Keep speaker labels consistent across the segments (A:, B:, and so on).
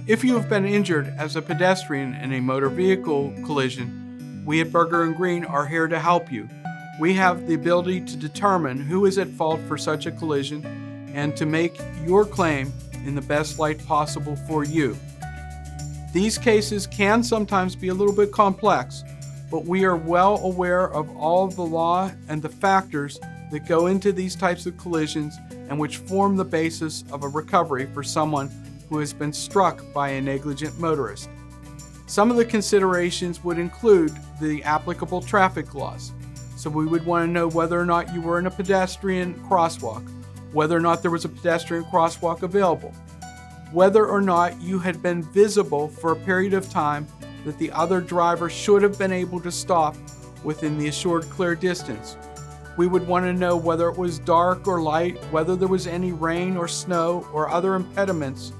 A: If you have been injured as a pedestrian in a motor vehicle collision, we at Berger and Green are here to help you. We have the ability to determine who is at fault for such a collision and to make your claim in the best light possible for you. These cases can sometimes be a little bit complex, but we are well aware of all of the law and the factors that go into these types of collisions and which form the basis of a recovery for someone who has been struck by a negligent motorist. Some of the considerations would include the applicable traffic laws. So we would want to know whether or not you were in a pedestrian crosswalk, whether or not there was a pedestrian crosswalk available, whether or not you had been visible for a period of time that the other driver should have been able to stop within the assured clear distance. We would want to know whether it was dark or light, whether there was any rain or snow or other impediments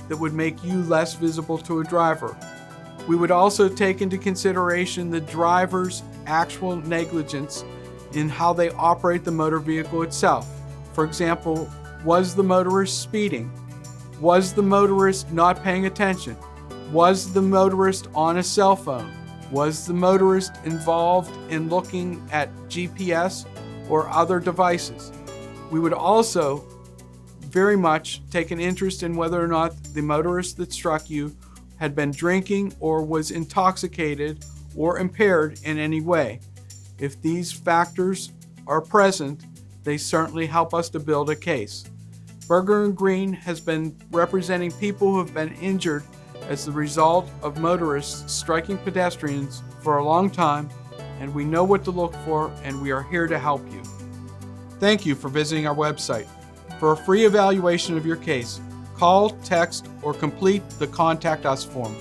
A: that would make you less visible to a driver. We would also take into consideration the driver's actual negligence in how they operate the motor vehicle itself. For example, was the motorist speeding? Was the motorist not paying attention? Was the motorist on a cell phone? Was the motorist involved in looking at GPS or other devices? We would also very much take an interest in whether or not the motorist that struck you had been drinking or was intoxicated or impaired in any way. If these factors are present, they certainly help us to build a case. Berger and Green has been representing people who have been injured as the result of motorists striking pedestrians for a long time, and we know what to look for, and we are here to help you. Thank you for visiting our website. For a free evaluation of your case, call, text, or complete the Contact Us form.